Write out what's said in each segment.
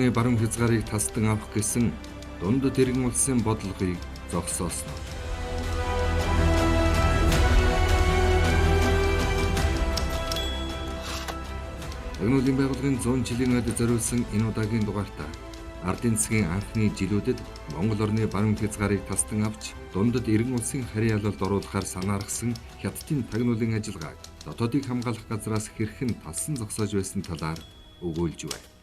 орны баруун хязгаарыг тасдан авах гэсэн дундад иргэн улсын бодлогыг зогсоосон. Тагнуулын байгууллагын 100 жилийн ойд зориулсан энэ удаагийн дугаартаа ардын засгийн анхны жилүүдэд Монгол орны баруун хязгаарыг тасдан авч дундад иргэн улсын харийн ялалд оруулахаар санаарсан Хятадын тагнуулын ажиллагааг дотоодыг хамгаалах газраас хэрхэн талсан зогсоож байсан талаар өгүүлж байна.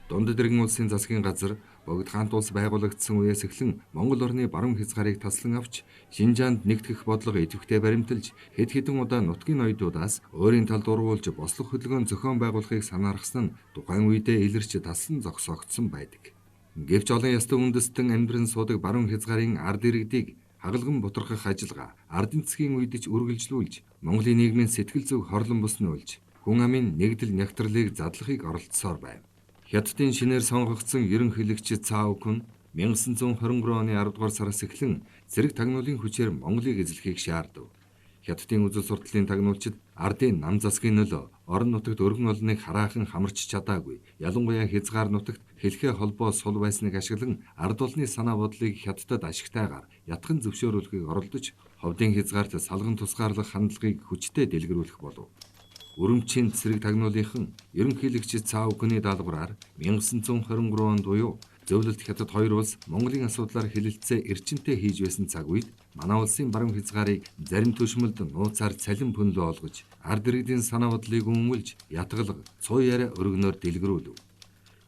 Дундад иргэн улсын засгийн газар Богд хаант улс байгуулагдсан үеэс эхлэн Монгол орны баруун хязгаарыг таслан авч Шинжаанд нэгтгэх бодлого идэвхтэй баримталж хэд хэдэн удаа нутгийн ноёдуудаас өөрийн талд урвуулж бослох хөдөлгөөн зохион байгуулахыг санаархсан нь тухайн үедээ илэрч талсан зогсоогдсон байдаг. Гэвч олон ястан үндэстэн амьдран суудаг баруун хязгаарын ард иргэдийг хагалган бутрахах ажиллагаа ардын засгийн үед ч үргэлжлүүлж Монголын нийгмийн сэтгэл зүг хорлон буснуулж хүн амын нэгдэл нягтралыг задлахыг оролдсоор байв. Хятадын шинээр сонгогдсон ерөнхийлөгч Цао Кун 1923 оны 10 дугаар сараас эхлэн зэрэг тагнуулын хүчээр Монголыг эзлэхийг шаардав. Хятадын үзэл сурталын тагнуулчид ардын нам засгийн нөлөө орон нутагт өргөн олныг хараахан хамарч чадаагүй. Ялангуяа хязгаар нутагт хэлхээ холбоо сул байсныг ашиглан ард олны санаа бодлыг Хятадд ашигтайгаар ятхан зөвшөөрүүлэхийг оролдож ховдын хязгаарт салган тусгаарлах хандлагыг хүчтэй дэлгэрүүлэх болов. Өрөмчийн цэрэг тагнуулынхан ерөнхийлөгч Цао Куны даалгавраар 1923 онд буюу зөвлөлт Хятад хоёр улс Монголын асуудлаар хэлэлцээ эрчимтэй хийж байсан цаг үед манай улсын баруун хязгаарыг зарим түшмэлд нууцаар цалин пөнлөө олгож ард иргэдийн санаа бодлыг өмүүлж ятгалга цуу яриа өргөнөөр дэлгэрүүлв.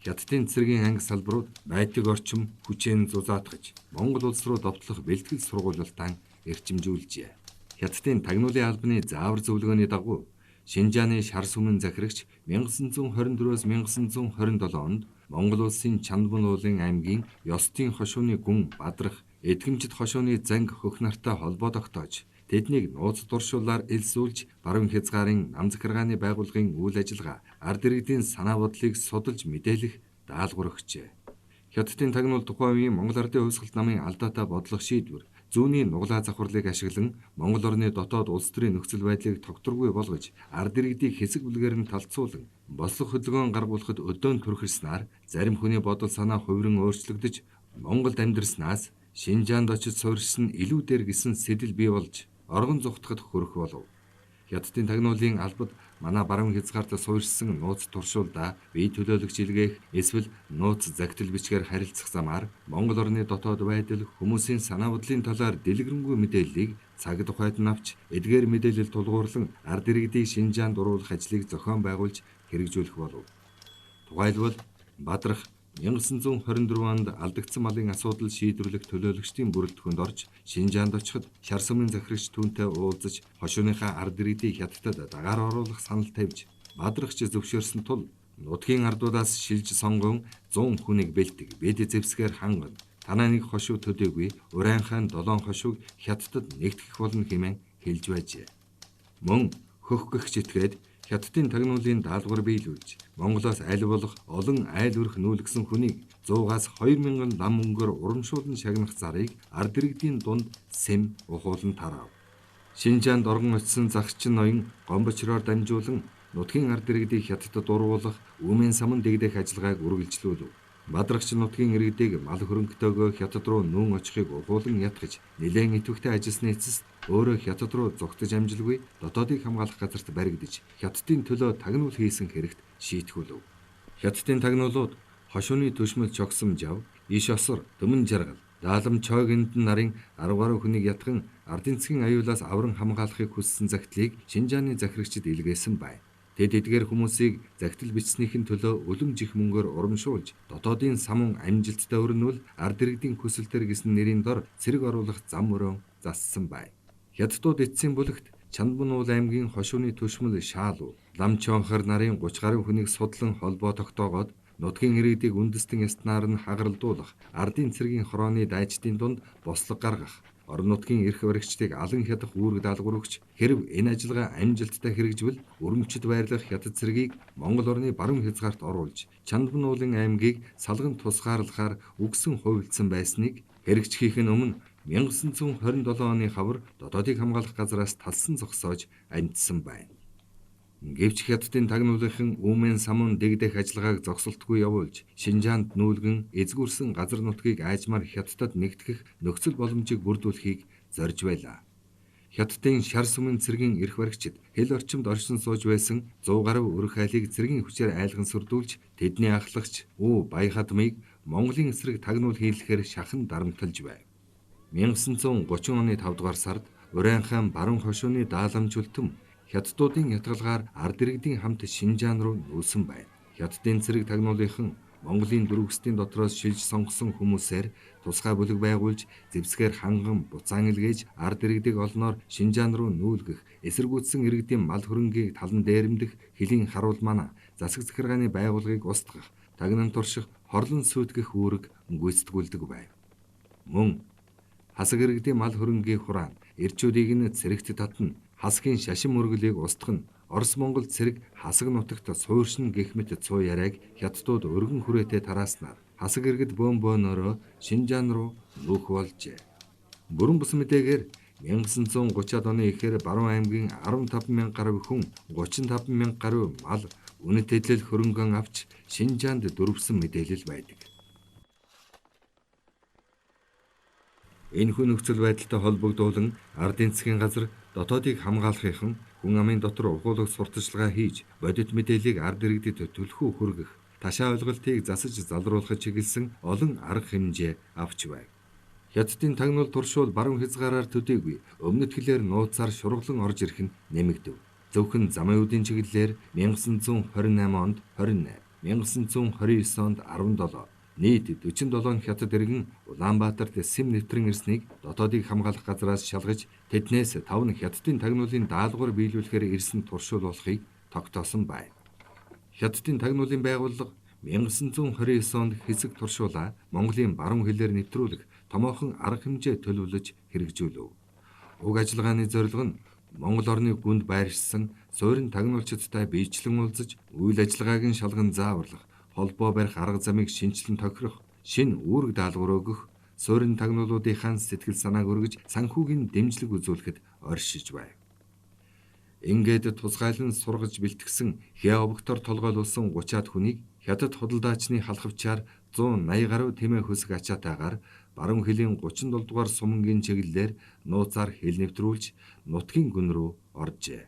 Хятадын цэргийн анги салбарууд байдаг орчим хүчээр зузаатгаж Монгол улс руу довтлох бэлтгэл сургуулиултан эрчимжүүлжээ. Хятадын тагнуулын албаны заавар зөвлөгөөний дагуу Шинжааны шар сүмэн захирагч 1924-өөс 1927 онд Монгол улсын Чандбан уулын аймгийн Ёстын хошууны гүн Бадрах эдгэмжид хошууны занг хөх нартай холбоо тогтоож тэднийг нууц дуршуулаар элсүүлж баруун хязгаарын нам захиргааны байгууллагын үйл ажиллагаа ард иргэдийн санаа бодлыг судалж мэдээлэх даалгавар өгчээ. Хятадын тагнуул тухайн үеийн Монгол Ардын хувьсгалт намын алдаатай бодлого шийдвэр зүүнний нуглаа завхарлыг ашиглан Монгол орны дотоод улс төрийн нөхцөл байдлыг тогтворгүй болгож ард иргэдийг хэсэг бүлгээр нь талцуулан бослох хөдөлгөөн гаргуулахад өдөөн түрхэрснээр зарим хүний бодол санаа хувиран өөрчлөгдөж Монголд амьдарснаас Шинжаанд очиж суурьшсан илүү дээр гисэн сэтэл бий болж оргон зүхтахад хүрэх болов. Хятадын тагнуулын албад манай баруун хязгаарт суурьшсан нууц туршуулдаа бие төлөөлөгч илгээх эсвэл нууц загтал бичгээр харилцах замаар Монгол орны дотоод байдал хүмүүсийн санаа бодлын талаар дэлгэрэнгүй мэдээллийг цаг тухайд нь авч эдгээр мэдээлэл тулгуурлан ард иргэдийг Шинжаанд оруулах ажлыг зохион байгуулж хэрэгжүүлэх болов. Тухайлбал Бадрах 1924 онд алдагдсан малын асуудал шийдвэрлэх төлөөлөгчдийн бүрэлдэхүүнд орж Шинжаанд очиход шар сүмийн захирагч түүнтэй уулзаж хошууныхаа ард иргэдийг Хятадд дагаар оруулах санал тавьж Бадрахч зөвшөөрсөн тул нутгийн ардуудаас шилж сонгон 100 хүнийг бэлтэг бид зэвсгээр хангана. Танаа нэг хошуу төдийгүй урайнхайн 7 хошууг Хятадд нэгтгэх болно хэмээн хэлж байжээ. Мөн хөх гэх читгээд Хятадын тагнуулын даалгавар биелүүлж Монголоос аль болох олон айл өрх нүүлгсэн хүнийг 100-аас 2000 лам мөнгөөр урамшуулан шагнах зарыг ард иргэдийн дунд сэм ухуулан тарав. Шинжаанд оргон очсон загчин ноён гомбочроор дамжуулан нутгийн ард иргэдийг Хятадд урвуулах үмэн саман дэгдэх ажиллагааг үргэлжлүүлв. Бадрагч нутгийн иргэдийг мал хөрөнгөтэйгөө Хятад руу нүүн очихыг ухуулан ятгаж нэлээд идэвхтэй ажилласны эцэст өөрөө Хятад руу зугтаж амжилгүй дотоодыг хамгаалах газарт баригдаж Хятадын төлөө тагнуул хийсэн хэрэгт шийтгүүлв. Хятадын тагнуулууд хошууны төшмөл чогсом жав, иш осор, дэмэн жаргал, даалам чойгонд нарын 10 гаруй хүнийг ятган ардын засгийн аюулаас авран хамгаалахыг хүссэн загтлыг Шинжааны захирагчид илгээсэн байна. Тэд эдгээр хүмүүсийг загтал бичснийхэн төлөө үлэм жих мөнгөөр урамшуулж дотоодын самун амжилттай өрнүүл ард иргэдийн хүсэлтээр гисэн нэрийн дор цэрэг оруулах зам өрөө зассан байна. Хятадууд эцсийн бүлэгт Чандбан уул аймгийн хошууны төшмөл Шаалуу, Ламчонхор нарын 30 гаруй хүнийг судлан холбоо тогтоогоод нутгийн иргэдийг үндэстэн ястнаар нь хагаралдуулах ардын цэргийн хорооны дайчдын дунд бослого гаргах орон нутгийн эрх баригчдыг алан хядах үүрэг даалгавар өгч хэрв энэ ажиллагаа амжилттай хэрэгжвэл өрөмчөд байрлах Хятад цэргийг Монгол орны баруун хязгаарт оруулж Чандбан уулын аймгийг салган тусгаарлахаар үгсэн хувилцсан байсныг хэрэгжихийг нь өмнө 1927 оны хавар дотоодыг хамгаалах газраас талсан зогсоож амьдсан байна. Гэвч хятадын тагнуулынхан Үмэн самун дэгдэх ажиллагааг зогсолтгүй явуулж, Шинжаанд нүүлгэн эзгүрсэн газар нутгийг аажмаар хятадд нэгтгэх нөхцөл боломжийг бүрдүүлэхийг зорж байлаа. Хятадын шар сүмэн цэргийн эрх баригчид хэл орчимд оршин сууж байсан 100 гаруй өрх айлыг цэргийн хүчээр айлгансүрдүүлж, тэдний ахлагч Үу Баяхадмыг Монголын эсрэг тагнуул хийлгэхээр шахан дарамтлаж байв. 1930 оны 5 дугаар сард Уран хаан баруун хошууны дааламж үлдэм хятадуудын ятгалгаар ард иргэдийн хамт Шинжаан руу нүүсэн байна. Хятадын цэрэг тагнуулынхан Монголын дөрвөстийн дотроос шилж сонгосон хүмүүсээр тусгай бүлэг байгуулж зэвсгээр ханган буцаан илгээж ард иргэдэг олноор Шинжаан руу нүүлгэх, эсэргүүцсэн иргэдийн мал хөрөнгийг талан дээрэмдэх, хөлийн харуулмана, засаг захиргааны байгууллагыг устгах, тагнан турших, хорлон сүйтгэх үүрэг гүйцэтгүүлдэг байв. Мөн хасаг иргэдийн мал хөрөнгийг хураан, эрчүүдийг нь цэрэгт татна, хасгийн шашин мөргөлийг устгах нь Орос Монгол цэрэг хасаг нутагт сууршин гэх мэт цуу яриаг хятадууд өргөн хүрээтэй тарааснаар хасаг иргэд бөөнөөрөө Шинжаан руу нүүх болжээ. Бүрэн бус мэдээгээр 1930-ад оны эхээр Баруун аймгийн 15,000 гаруй хүн 35,000 гаруй мал үнэт эдлэл хөрөнгөн авч Шинжаанд дөрвсөн мэдээлэл байдаг. Энэхүү нөхцөл байдалтай холбогдуулан ардын засгийн газар дотоодыг хамгаалахын хүн амын дотор ухуулах сурталчилгаа хийж бодит мэдээллийг ард иргэдэд түлхүү хүргэх, ташаа ойлголтыг засаж залруулахад чиглэсэн олон арга хэмжээ авч байв. Хятадын тагнуул туршуул баруун хязгаараар төдийгүй өмнөд хилээр нууцаар шурглан орж ирэх нь нэмэгдэв. Зөвхөн замын үдийн чиглэлээр 1928 онд 28, 1929 онд 17 нийт 47 хятад иргэн Улаанбаатарт сэм нэвтрэн ирснийг дотоодыг хамгаалах газраас шалгаж тэднээс 5 нь хятадын тагнуулын даалгавар биелүүлэхээр ирсэн туршуул болохыг тогтоосон байна. Хятадын тагнуулын байгууллага 1929 онд хэсэг туршуулаа Монголын баруун хилээр нэвтрүүлэх томоохон арга хэмжээ төлөвлөж хэрэгжүүлв. Уг ажиллагааны зорилго нь Монгол орны гүнд байршсан суурин тагнуулчдтай биечлэн уулзаж үйл ажиллагааг нь шалган зааварлах, холбоо барих арга замыг шинчлэн тохирох, шинэ үүрэг даалгавар өгөх, суурин тагнуулуудынхаа сэтгэл санааг өргөж санхүүгийн дэмжлэг үзүүлэхэд оршиж байв. Ингээд тусгайлан сургаж бэлтгэсэн хя обогтоор толгойлуулсан 30-аад хүнийг хятад худалдаачны халахвчаар 180 гаруй тэмээ хөсг ачаатайгаар баруун хилийн 37 дугаар сумангийн чиглэлээр нууцаар хил нэвтрүүлж нутгийн гүн рүү оржээ.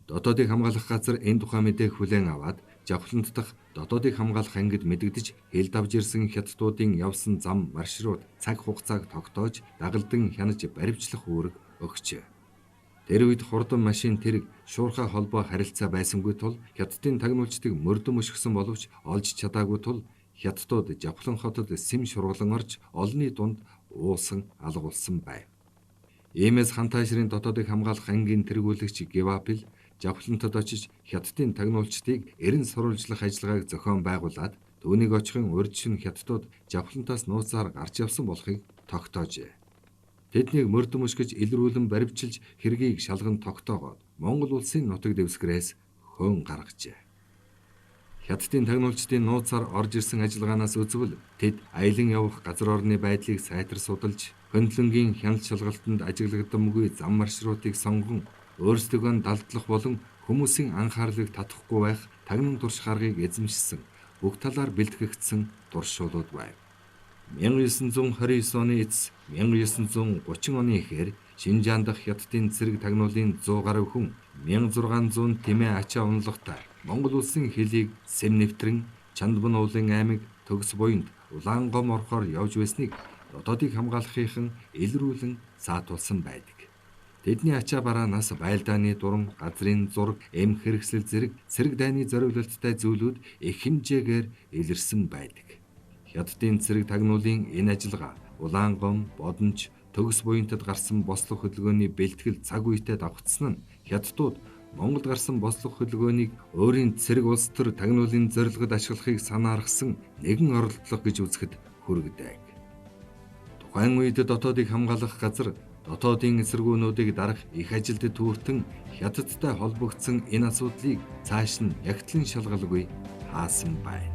Дотоодыг хамгаалах газар энэ тухай мэдээг хүлээн аваад Жавхлант дахь дотоодыг хамгаалах ангид мэдэгдэж хил давж ирсэн хятадуудын явсан зам маршрут цаг хугацааг тогтоож дагалдан хянаж баривчлах үүрэг өгчээ. Тэр үед хурдан машин тэрэг шуурхай холбоо харилцаа байсангүй тул хятадын тагнуулчдыг мөрдөн өшгсөн боловч олж чадаагүй тул хятадууд Жавхлан хотод сэм шурглан орж олонний дунд уусан алгуулсан байв. Иймээс Хантайшрын дотоодыг хамгаалах ангийн тэргүүлэгч Гевапил Жавхлантад очиж хятадын тагнуулчдыг эрен сурвалжлах ажиллагааг зохион байгуулад түүнийг очихын урьд шөнө хятадууд Жавхлантаас нууцаар гарч явсан болохыг тогтоожээ. Тэднийг мөрдөн өшгөж илрүүлэн баривчилж хэргийг шалган тогтоогоод Монгол улсын нутаг дэвсгэрээс хөөн гаргажээ. Хятадын тагнуулчдын нууцаар орж ирсэн ажиллагаанаас үзвэл тэд аялан явах газар орны байдлыг сайтар судалж, хөндлөнгийн хяналт шалгалтанд ажиглагдамгүй зам маршрутыг сонгон өөрсдөө далдлах болон хүмүүсийн анхаарлыг татахгүй байх тагнан турш аргыг эзэмшсэн бүх талаар бэлтгэгдсэн туршуулууд байв. 1929 оны эцэс 1930 оны эхээр Шинжаан дахь хятадын цэрэг тагнуулын 100 гаруй хүн 1600 тэмээ ачаа унлагтай Монгол улсын хилийг сэм нэвтрэн Чандбан уулын аймаг Төгс буйнд Улаангом орохоор явж байсныг дотоодыг хамгаалахын илрүүлэн саатуулсан байдаг. Тэдний ачаа бараанаас байлдааны дуран, газрын зураг, эм хэрэгсэл зэрэг цэрэг дайны зориулалттай зүйлүүд их хэмжээгээр илэрсэн байдаг. Хятадын цэрэг тагнуулын энэ ажиллагаа Улаангом, Бодонч, Төгс буйнтад гарсан бослог хөдөлгөөний бэлтгэл цаг үетэй давхцсан нь хятадууд Монгол гарсан бослог хөдөлгөөнийг өөрийн цэрэг улс төр тагнуулын зорилгод ашиглахыг санааргасан нэгэн оролдлого гэж үзэхэд хүргэдэг. Тухайн үед дотоодыг хамгаалах газар дотоодын эсэргүүнүүдийг дарах их ажилд түүртэн хятадтай холбогдсон энэ асуудлыг цааш нь ягтлан шалгалгүй хаасан байна.